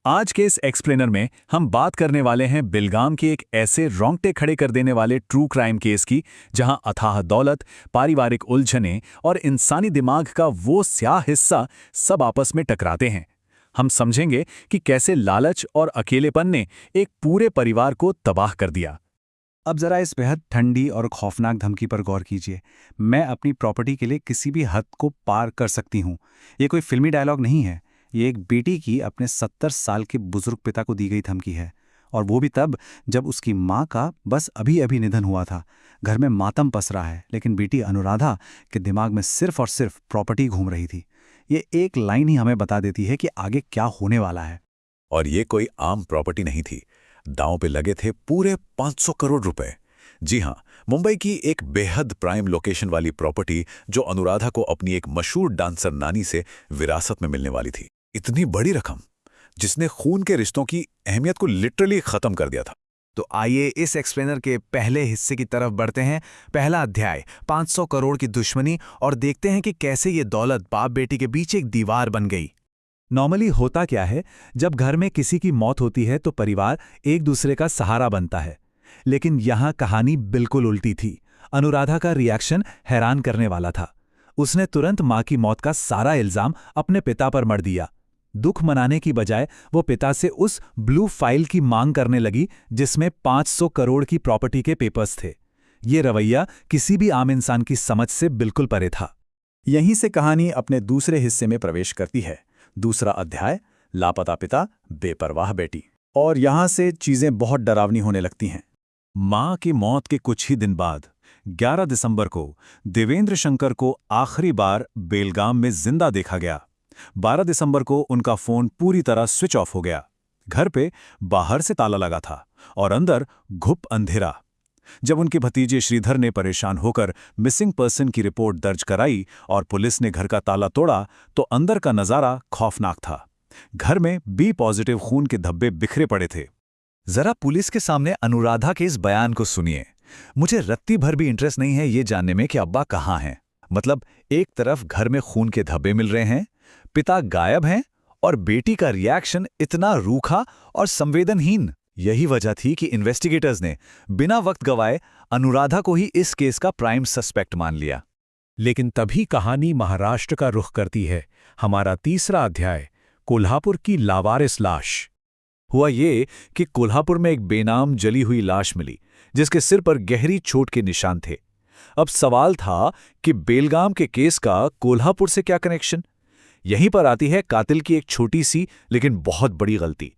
आज के इस एक्सप्लेनर में हम बात करने वाले हैं बेलगाम के एक ऐसे रोंगटे खड़े कर देने वाले ट्रू क्राइम केस की जहां अथाह दौलत, पारिवारिक उलझनें और इंसानी दिमाग का वो स्याह हिस्सा सब आपस में टकराते हैं। हम समझेंगे कि कैसे लालच और अकेलेपन ने एक पूरे परिवार को तबाह कर दिया। अब जरा इस बेहद ठंडी और खौफनाक धमकी पर गौर कीजिए। मैं अपनी प्रॉपर्टी के लिए किसी भी हद को पार कर सकती हूँ। ये कोई फिल्मी डायलॉग नहीं है। ये एक बेटी की अपने 70 साल के बुजुर्ग पिता को दी गई धमकी है, और वो भी तब जब उसकी माँ का बस अभी अभी निधन हुआ था। घर में मातम पस रहा है, लेकिन बेटी अनुराधा के दिमाग में सिर्फ और सिर्फ प्रॉपर्टी घूम रही थी। ये एक लाइन ही हमें बता देती है कि आगे क्या होने वाला है। और ये कोई आम प्रॉपर्टी नहीं थी। दांव पे लगे थे पूरे 500 करोड़ रुपए। जी हां, मुंबई की एक बेहद प्राइम लोकेशन वाली प्रॉपर्टी जो अनुराधा को अपनी एक मशहूर डांसर नानी से विरासत में मिलने वाली थी। इतनी बड़ी रकम जिसने खून के रिश्तों की अहमियत को लिटरली खत्म कर दिया था। तो आइए इस एक्सप्लेनर के पहले हिस्से की तरफ बढ़ते हैं। पहला अध्याय 500 करोड़ की दुश्मनी, और देखते हैं कि कैसे ये दौलत बाप बेटी के बीच एक दीवार बन गई। नॉर्मली होता क्या है, जब घर में किसी की मौत होती है तो परिवार एक दूसरे का सहारा बनता है, लेकिन यहां कहानी बिल्कुल उल्टी थी। अनुराधा का रिएक्शन हैरान करने वाला था। उसने तुरंत मां की मौत का सारा इल्जाम अपने पिता पर मढ़ दिया। दुख मनाने की बजाय वो पिता से उस ब्लू फाइल की मांग करने लगी जिसमें 500 करोड़ की प्रॉपर्टी के पेपर्स थे। ये रवैया किसी भी आम इंसान की समझ से बिल्कुल परे था। यहीं से कहानी अपने दूसरे हिस्से में प्रवेश करती है। दूसरा अध्याय, लापता पिता, बेपरवाह बेटी। और यहां से चीजें बहुत डरावनी होने लगती हैं। मां की मौत के कुछ ही दिन बाद 11 दिसंबर को देवेंद्र शंकर को आखिरी बार बेलगाम में जिंदा देखा गया। 12 दिसंबर को उनका फोन पूरी तरह स्विच ऑफ हो गया। घर पे बाहर से ताला लगा था और अंदर घुप अंधेरा। जब उनके भतीजे श्रीधर ने परेशान होकर मिसिंग पर्सन की रिपोर्ट दर्ज कराई और पुलिस ने घर का ताला तोड़ा तो अंदर का नजारा खौफनाक था। घर में बी पॉजिटिव खून के धब्बे बिखरे पड़े थे। जरा पुलिस के सामने अनुराधा के इस बयान को सुनिए। मुझे रत्ती भर भी इंटरेस्ट नहीं है ये जानने में कि अब्बा कहाँ हैं। मतलब एक तरफ घर में खून के धब्बे मिल रहे हैं, पिता गायब हैं, और बेटी का रिएक्शन इतना रूखा और संवेदनहीन। यही वजह थी कि इन्वेस्टिगेटर्स ने बिना वक्त गवाए अनुराधा को ही इस केस का प्राइम सस्पेक्ट मान लिया। लेकिन तभी कहानी महाराष्ट्र का रुख करती है। हमारा तीसरा अध्याय, कोल्हापुर की लावारिस लाश। हुआ ये कि कोल्हापुर में एक बेनाम जली हुई लाश मिली जिसके सिर पर गहरी चोट के निशान थे। अब सवाल था कि बेलगाम के केस का कोल्हापुर से क्या कनेक्शन। यहीं पर आती है कातिल की एक छोटी सी लेकिन बहुत बड़ी गलती।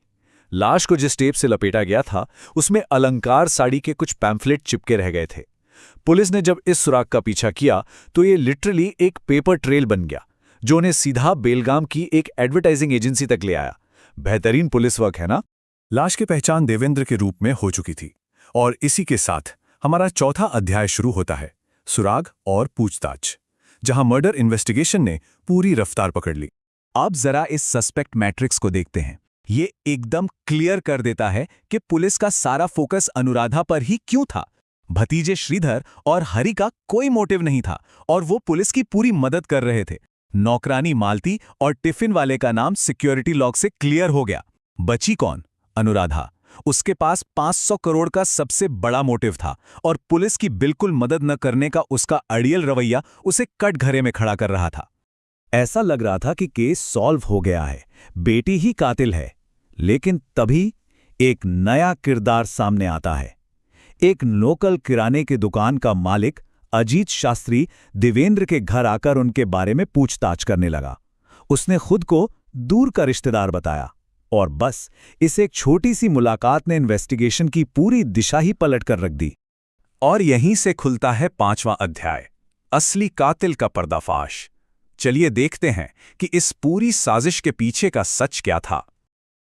लाश को जिस टेप से लपेटा गया था उसमें अलंकार साड़ी के कुछ पैम्फलेट चिपके रह गए थे। पुलिस ने जब इस सुराग का पीछा किया तो ये लिटरली एक पेपर ट्रेल बन गया जो उन्हें सीधा बेलगाम की एक एडवर्टाइजिंग एजेंसी तक ले आया। बेहतरीन पुलिस वर्क है ना। लाश की पहचान देवेंद्र के रूप में हो चुकी थी, और इसी के साथ हमारा चौथा अध्याय शुरू होता है, सुराग और पूछताछ, जहां मर्डर इन्वेस्टिगेशन ने पूरी रफ्तार पकड़ ली। अब जरा इस सस्पेक्ट मैट्रिक्स को देखते हैं। ये एकदम क्लियर कर देता है कि पुलिस का सारा फोकस अनुराधा पर ही क्यों था। भतीजे श्रीधर और हरि का कोई मोटिव नहीं था और वो पुलिस की पूरी मदद कर रहे थे। नौकरानी मालती और टिफिन वाले का नाम सिक्योरिटी लॉक से क्लियर हो गया। बची कौन? अनुराधा। उसके पास 500 करोड़ का सबसे बड़ा मोटिव था, और पुलिस की बिल्कुल मदद न करने का उसका अड़ियल रवैया उसे कटघरे में खड़ा कर रहा था। ऐसा लग रहा था कि केस सॉल्व हो गया है, बेटी ही कातिल है। लेकिन तभी एक नया किरदार सामने आता है। एक लोकल किराने की दुकान का मालिक अजीत शास्त्री देवेंद्र के घर आकर उनके बारे में पूछताछ करने लगा। उसने खुद को दूर का रिश्तेदार बताया, और बस इस एक छोटी सी मुलाकात ने इन्वेस्टिगेशन की पूरी दिशा ही पलट कर रख दी। और यहीं से खुलता है पांचवां अध्याय, असली कातिल का पर्दाफाश। चलिए देखते हैं कि इस पूरी साजिश के पीछे का सच क्या था।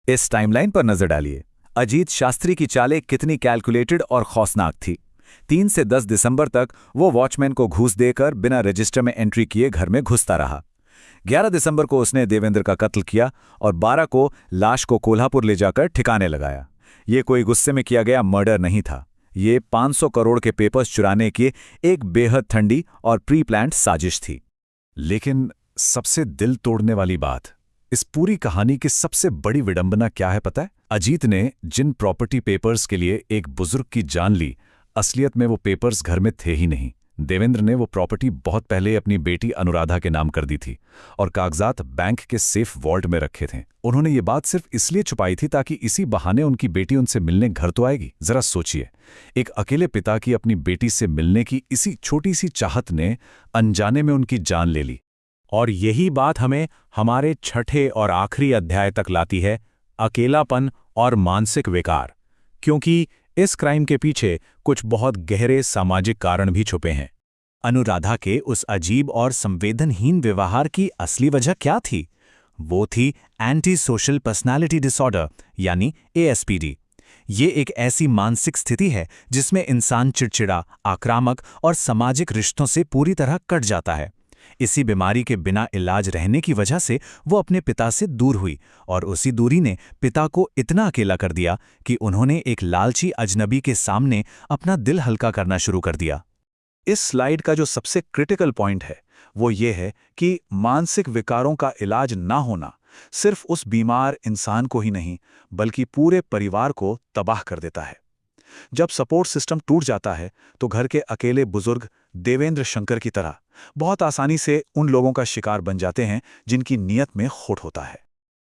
इस टाइमलाइन पर नजर डालिए। अजीत शास्त्री की चालें कितनी कैलकुलेटेड और खौफनाक थी। 3 से 10 दिसंबर तक वो वॉचमैन को घूस देकर बिना रजिस्टर में एंट्री किए घर में घुसता रहा। 11 दिसंबर को उसने देवेंद्र का कत्ल किया और 12 को लाश को कोल्हापुर ले जाकर ठिकाने लगाया। ये कोई गुस्से में किया गया मर्डर नहीं था। ये 500 करोड़ के पेपर्स चुराने की एक बेहद ठंडी और प्री प्लान्ड साजिश थी। लेकिन सबसे दिल तोड़ने वाली बात, इस पूरी कहानी की सबसे बड़ी विडंबना क्या है पता है? अजीत ने जिन प्रॉपर्टी पेपर्स के लिए एक बुजुर्ग की जान ली, असलियत में वो पेपर्स घर में थे ही नहीं। देवेंद्र ने वो प्रॉपर्टी बहुत पहले अपनी बेटी अनुराधा के नाम कर दी थी और कागजात बैंक के सेफ वॉल्ट में रखे थे। उन्होंने ये बात सिर्फ इसलिए छुपाई थी ताकि इसी बहाने उनकी बेटी उनसे मिलने घर तो आएगी। जरा सोचिए, एक अकेले पिता की अपनी बेटी से मिलने की इसी छोटी सी चाहत ने अनजाने में उनकी जान ले ली। और यही बात हमें हमारे छठे और आखिरी अध्याय तक लाती है, अकेलापन और मानसिक विकार, क्योंकि इस क्राइम के पीछे कुछ बहुत गहरे सामाजिक कारण भी छुपे हैं। अनुराधा के उस अजीब और संवेदनहीन व्यवहार की असली वजह क्या थी? वो थी एंटी सोशल पर्सनालिटी डिसऑर्डर यानी ASPD। ये एक ऐसी मानसिक स्थिति है जिसमें इंसान चिड़चिड़ा, आक्रामक और सामाजिक रिश्तों से पूरी तरह कट जाता है। इसी बीमारी के बिना इलाज रहने की वजह से वो अपने पिता से दूर हुई और उसी दूरी ने पिता को इतना अकेला कर दिया कि उन्होंने एक लालची अजनबी के सामने अपना दिल हल्का करना शुरू कर दिया। इस स्लाइड का जो सबसे क्रिटिकल पॉइंट है वो ये है कि मानसिक विकारों का इलाज ना होना सिर्फ उस बीमार इंसान को ही नहीं बल्कि पूरे परिवार को तबाह कर देता है। जब सपोर्ट सिस्टम टूट जाता है तो घर के अकेले बुजुर्ग देवेंद्र शंकर की तरह बहुत आसानी से उन लोगों का शिकार बन जाते हैं जिनकी नीयत में खोट होता है।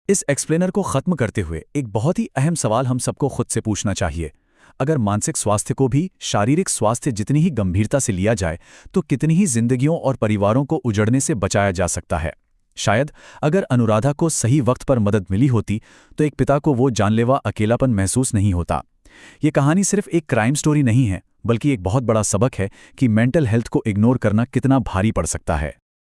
इस एक्सप्लेनर को खत्म करते हुए एक बहुत ही अहम सवाल हम सबको खुद से पूछना चाहिए। अगर मानसिक स्वास्थ्य को भी शारीरिक स्वास्थ्य जितनी ही गंभीरता से लिया जाए तो कितनी ही जिंदगियों और परिवारों को उजड़ने से बचाया जा सकता है। शायद अगर अनुराधा को सही वक्त पर मदद मिली होती तो एक पिता को वो जानलेवा अकेलापन महसूस नहीं होता। ये कहानी सिर्फ एक क्राइम स्टोरी नहीं है बल्कि एक बहुत बड़ा सबक है कि मेंटल हेल्थ को इग्नोर करना कितना भारी पड़ सकता है।